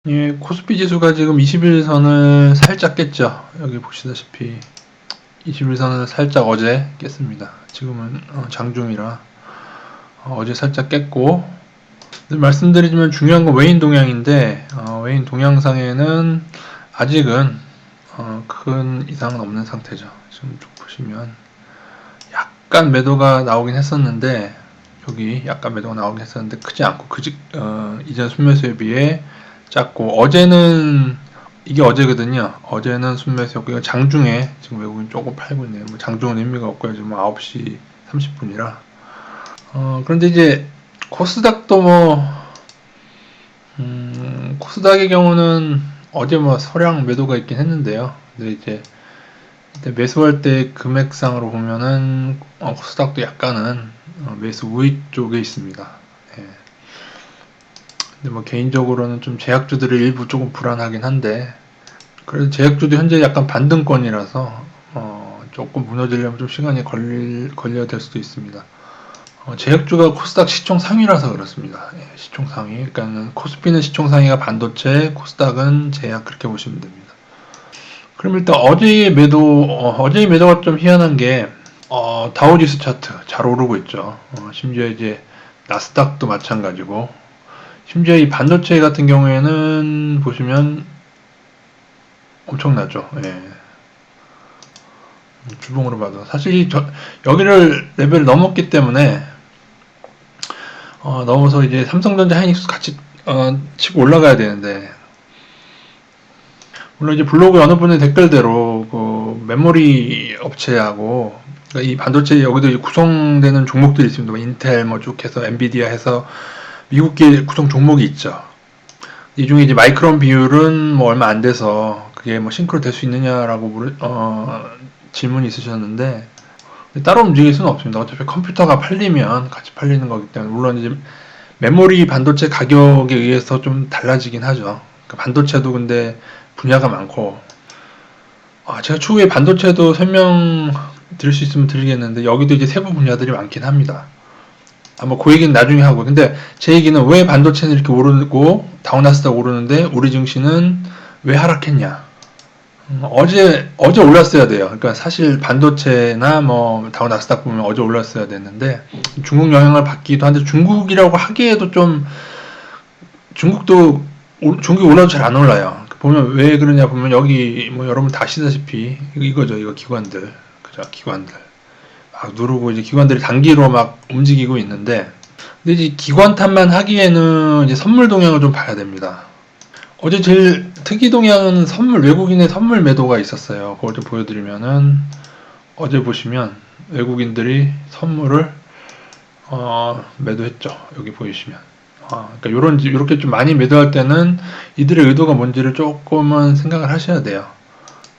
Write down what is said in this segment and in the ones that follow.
예, 코스피 지수가 지금 21선을 살짝 깼죠. 여기 보시다시피 21선을 살짝 어제 깼습니다. 지금은 장중이라 어제 살짝 깼고, 말씀드리지만 중요한 건 외인 동향인데, 외인 동향상에는 아직은 큰 이상은 없는 상태죠. 지금 쭉 보시면 약간 매도가 나오긴 했었는데, 여기 약간 매도가 나오긴 했었는데 크지 않고 이전 순매수에 비해 작고, 어제는 이게 어제거든요. 어제는 순매수였고, 장중에 지금 외국인 조금 팔고 있네요. 뭐 장중은 의미가 없고요. 지금 9시 30분이라. 그런데 이제 코스닥도 코스닥의 경우는 어제 서량 매도가 있긴 했는데요. 근데 이제 매수할 때 금액상으로 보면은 코스닥도 약간은 매수 우위 쪽에 있습니다. 예. 근데 개인적으로는 좀 제약주들이 일부 조금 불안하긴 한데, 그래도 제약주도 현재 약간 반등권이라서 조금 무너지려면 좀 시간이 걸려야 될 수도 있습니다. 제약주가 코스닥 시총 상위라서 그렇습니다. 예, 시총 상위. 그러니까 코스피는 시총 상위가 반도체, 코스닥은 제약, 그렇게 보시면 됩니다. 그럼 일단 어제의 매도가 좀 희한한 게 다우지수 차트 잘 오르고 있죠. 심지어 이제 나스닥도 마찬가지고, 심지어 이 반도체 같은 경우에는 보시면 엄청나죠. 예. 주봉으로 봐도 사실 여기를 레벨을 넘었기 때문에 넘어서 이제 삼성전자, 하이닉스 같이 치고 올라가야 되는데, 물론 이제 블로그 어느 분의 댓글대로 그 메모리 업체하고, 그러니까 이 반도체 여기도 이제 구성되는 종목들이 있습니다. 뭐 인텔 쭉 해서 엔비디아 해서 미국계 구성 종목이 있죠. 이 중에 이제 마이크론 비율은 얼마 안 돼서 그게 싱크로 될 수 있느냐라고 질문이 있으셨는데, 따로 움직일 수는 없습니다. 어차피 컴퓨터가 팔리면 같이 팔리는 거기 때문에. 물론 이제 메모리 반도체 가격에 의해서 좀 달라지긴 하죠. 그러니까 반도체도 근데 분야가 많고, 제가 추후에 반도체도 설명 드릴 수 있으면 드리겠는데, 여기도 이제 세부 분야들이 많긴 합니다. 아마 그 얘기는 나중에 하고. 근데 제 얘기는 왜 반도체는 이렇게 오르고 다우나스닥 오르는데 우리 증시는 왜 하락했냐. 어제 올랐어야 돼요. 그러니까 사실 반도체나 다우나스닥 보면 어제 올랐어야 됐는데, 중국 영향을 받기도 한데, 중국이라고 하기에도 좀, 중국이 올라도 잘 안 올라요. 보면 왜 그러냐 보면, 여기 여러분 다 아시다시피 이거죠. 이거 기관들. 그죠? 기관들. 막 누르고 이제 기관들이 단기로 막 움직이고 있는데, 근데 이제 기관 탓만 하기에는 이제 선물 동향을 좀 봐야 됩니다. 어제 제일 특이 동향은 외국인의 선물 매도가 있었어요. 그걸 좀 보여드리면은, 어제 보시면 외국인들이 선물을 매도했죠. 여기 보이시면. 그러니까 이렇게 좀 많이 매도할 때는 이들의 의도가 뭔지를 조금은 생각을 하셔야 돼요.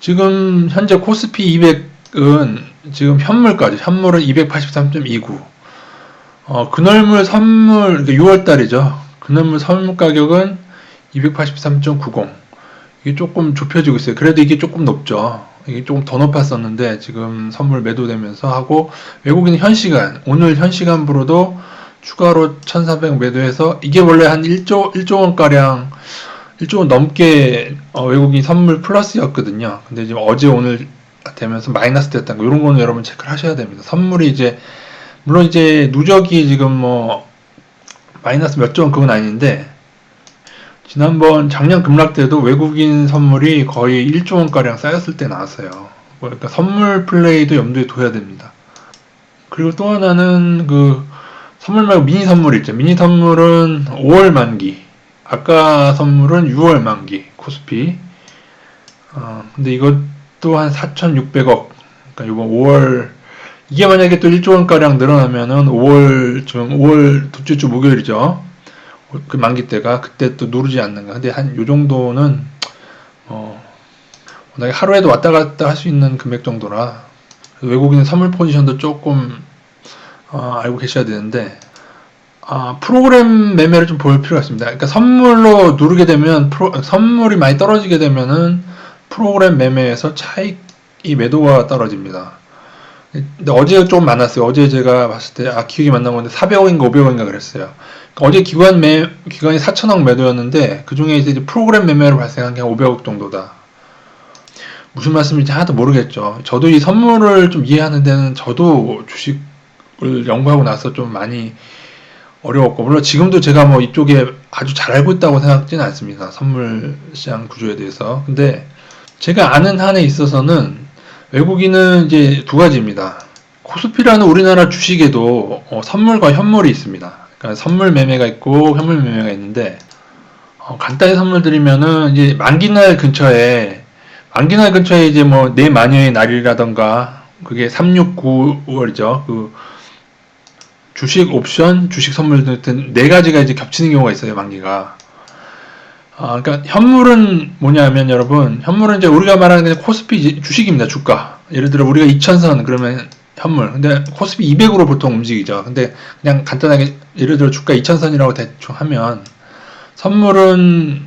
지금 현재 코스피 200은 지금 현물은 283.29. 그날물 선물, 그러니까 6월달이죠. 그날물 선물 가격은 283.90. 이게 조금 좁혀지고 있어요. 그래도 이게 조금 높죠. 이게 조금 더 높았었는데 지금 선물 매도되면서 하고, 외국인 오늘 현 시간부로도 추가로 1400 매도해서, 이게 원래 한 1조 원가량, 1조 원 넘게 외국인 선물 플러스였거든요. 근데 지금 어제 오늘 되면서 마이너스 됐다는 거, 이런 거는 여러분 체크를 하셔야 됩니다. 선물이 이제, 물론 이제 누적이 지금 마이너스 몇 조 원 그건 아닌데, 지난번 작년 급락 때도 외국인 선물이 거의 1조 원가량 쌓였을 때 나왔어요. 그러니까 선물 플레이도 염두에 둬야 됩니다. 그리고 또 하나는 선물 말고 미니 선물 있죠. 미니 선물은 5월 만기, 아까 선물은 6월 만기, 코스피. 근데 이것도 한 4,600억. 그러니까 이번 5월, 이게 만약에 또 1조 원가량 늘어나면은 5월 둘째 주 목요일이죠. 그 만기 때가, 그때 또 누르지 않는가. 근데 한 요 정도는 워낙에 하루에도 왔다 갔다 할 수 있는 금액 정도라, 외국인 선물 포지션도 조금 알고 계셔야 되는데, 프로그램 매매를 좀 볼 필요가 있습니다. 그러니까 선물로 누르게 되면, 선물이 많이 떨어지게 되면은 프로그램 매매에서 차익이 매도가 떨어집니다. 근데 어제 조금 많았어요. 어제 제가 봤을 때 기억이 맞는 건데 400억인가 500억인가 그랬어요. 어제 기관이 4천억 매도였는데 그 중에 이제 프로그램 매매로 발생한 게 한 500억 정도다. 무슨 말씀인지 하나도 모르겠죠. 저도 이 선물을 좀 이해하는 데는 저도 주식을 연구하고 나서 좀 많이 어려웠고, 물론 지금도 제가 뭐 이쪽에 아주 잘 알고 있다고 생각하지는 않습니다. 선물 시장 구조에 대해서. 근데 제가 아는 한에 있어서는 외국인은 이제 두 가지입니다. 코스피라는 우리나라 주식에도 선물과 현물이 있습니다. 그러니까 선물 매매가 있고 현물 매매가 있는데, 간단히 선물 드리면은 이제 만기날 근처에 이제 뭐 내 마녀의 날이라던가, 그게 369월이죠. 그 주식 옵션, 주식 선물 같은 네 가지가 이제 겹치는 경우가 있어요, 만기가. 그러니까 현물은 뭐냐면 여러분, 현물은 이제 우리가 말하는 코스피 주식입니다, 주가. 예를 들어 우리가 2000선 그러면 현물. 근데 코스피 200으로 보통 움직이죠. 근데 그냥 간단하게 예를 들어 주가 2000선이라고 대충 하면, 선물은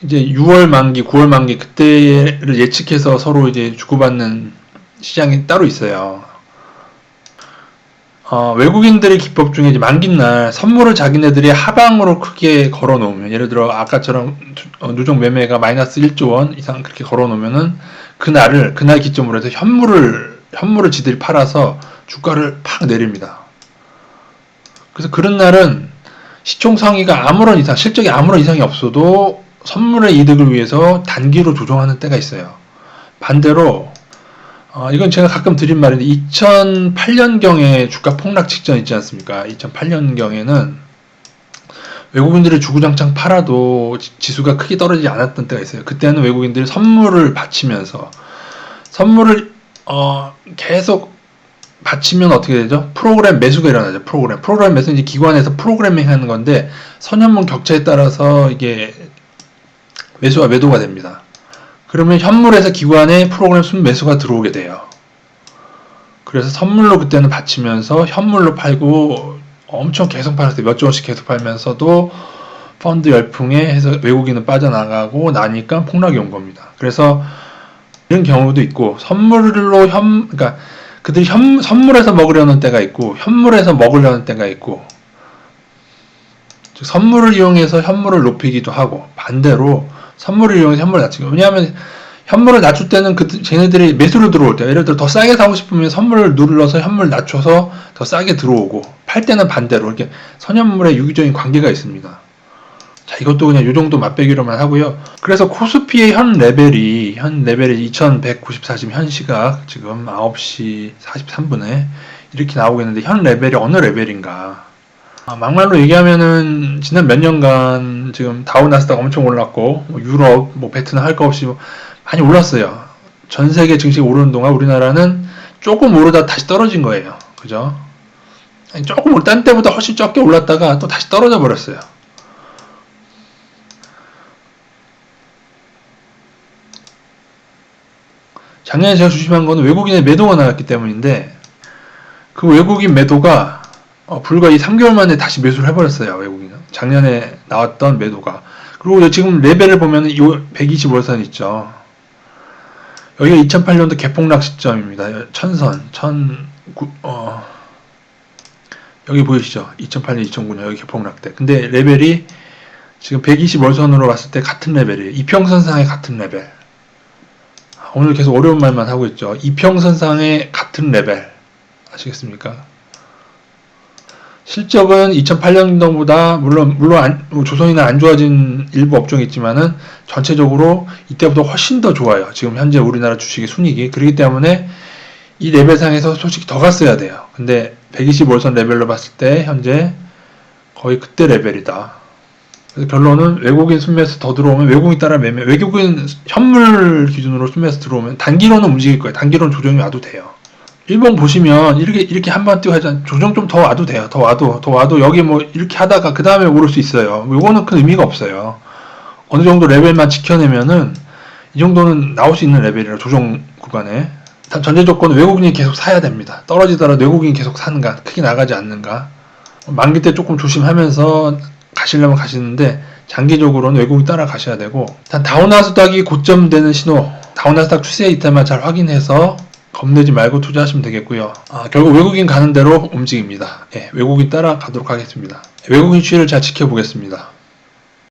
이제 6월 만기, 9월 만기 그때를 예측해서 서로 이제 주고받는 시장이 따로 있어요. 외국인들의 기법 중에 이제 만기날 선물을 자기네들이 하방으로 크게 걸어 놓으면, 예를 들어 아까처럼 누적 매매가 마이너스 1조 원 이상 그렇게 걸어 놓으면은 그날 기점으로 해서 현물을 지들이 팔아서 주가를 팍 내립니다. 그래서 그런 날은 시총 상위가 실적이 아무런 이상이 없어도 선물의 이득을 위해서 단기로 조정하는 때가 있어요. 반대로 이건 제가 가끔 드린 말인데, 2008년경에 주가 폭락 직전 있지 않습니까? 2008년경에는 외국인들이 주구장창 팔아도 지수가 크게 떨어지지 않았던 때가 있어요. 그때는 외국인들이 선물을 바치면서, 선물을 계속 바치면 어떻게 되죠? 프로그램 매수가 일어나죠. 프로그램 매수는 이제 기관에서 프로그래밍 하는 건데, 선현문 격차에 따라서 이게 매수와 매도가 됩니다. 그러면 현물에서 기관에 프로그램 순매수가 들어오게 돼요. 그래서 선물로 그때는 바치면서 현물로 팔고 엄청 계속 팔았어요. 몇 조 원씩 계속 팔면서도 펀드 열풍에 해서 외국인은 빠져나가고 나니까 폭락이 온 겁니다. 그래서 이런 경우도 있고, 그러니까 그들이 선물에서 먹으려는 때가 있고 현물에서 먹으려는 때가 있고, 즉 선물을 이용해서 현물을 높이기도 하고, 반대로 선물을 이용해서 현물을 낮추고. 왜냐하면 현물을 낮출 때는 쟤네들이 매수로 들어올 때, 예를 들어 더 싸게 사고 싶으면 선물을 눌러서 현물을 낮춰서 더 싸게 들어오고, 팔 때는 반대로 이렇게 선현물의 유기적인 관계가 있습니다. 자, 이것도 그냥 요 정도 맛배기로만 하고요. 그래서 코스피의 현 레벨이 2194, 지금 현 시각 지금 9시 43분에 이렇게 나오고 있는데, 현 레벨이 어느 레벨인가? 막말로 얘기하면은 지난 몇 년간 지금 다우 나스닥 엄청 올랐고, 유럽, 베트남 할 거 없이 많이 올랐어요. 전 세계 증시가 오르는 동안 우리나라는 조금 오르다 다시 떨어진 거예요. 그죠? 조금 딴 때보다 훨씬 적게 올랐다가 또 다시 떨어져 버렸어요. 작년에 제가 조심한 거는 외국인의 매도가 나왔기 때문인데, 그 외국인 매도가 불과 이 3개월 만에 다시 매수를 해버렸어요. 외국인은. 작년에 나왔던 매도가. 그리고 지금 레벨을 보면 이 125선 있죠. 여기가 2008년도 개폭락 시점입니다. 1000선, 여기 보이시죠? 2008년, 2009년 여기 개폭락 때. 근데 레벨이 지금 125선으로 봤을 때 같은 레벨이에요. 이평선상의 같은 레벨. 오늘 계속 어려운 말만 하고 있죠. 이평선상의 같은 레벨. 아시겠습니까? 실적은 2008년도보다 물론 조선이나 안 좋아진 일부 업종이 있지만은 전체적으로 이때보다 훨씬 더 좋아요. 지금 현재 우리나라 주식의 순이익이. 그렇기 때문에 이 레벨상에서 솔직히 더 갔어야 돼요. 근데 125선 레벨로 봤을 때 현재 거의 그때 레벨이다. 그래서 결론은 외국인 순매수 더 들어오면 외국인 따라 매매, 외국인 현물 기준으로 순매수 들어오면 단기로는 움직일 거예요. 단기로는 조정이 와도 돼요. 일본 보시면 이렇게 한번 뛰고 하잖아요. 조정 좀 더 와도 돼요. 더 와도 여기 뭐 이렇게 하다가 그 다음에 오를 수 있어요. 요거는 큰 의미가 없어요. 어느 정도 레벨만 지켜내면은 이 정도는 나올 수 있는 레벨이라, 조정 구간에. 전제 조건은 외국인이 계속 사야 됩니다. 떨어지더라도 외국인이 계속 사는가, 크게 나가지 않는가. 만기 때 조금 조심하면서 가시려면 가시는데, 장기적으로는 외국인 따라가셔야 되고, 일단 다우나스닥이 고점 되는 신호, 다우나스닥 추세 이탈만 잘 확인해서 겁내지 말고 투자하시면 되겠고요. 결국 외국인 가는 대로 움직입니다. 예, 외국인 따라가도록 하겠습니다. 외국인 추이를 잘 지켜보겠습니다.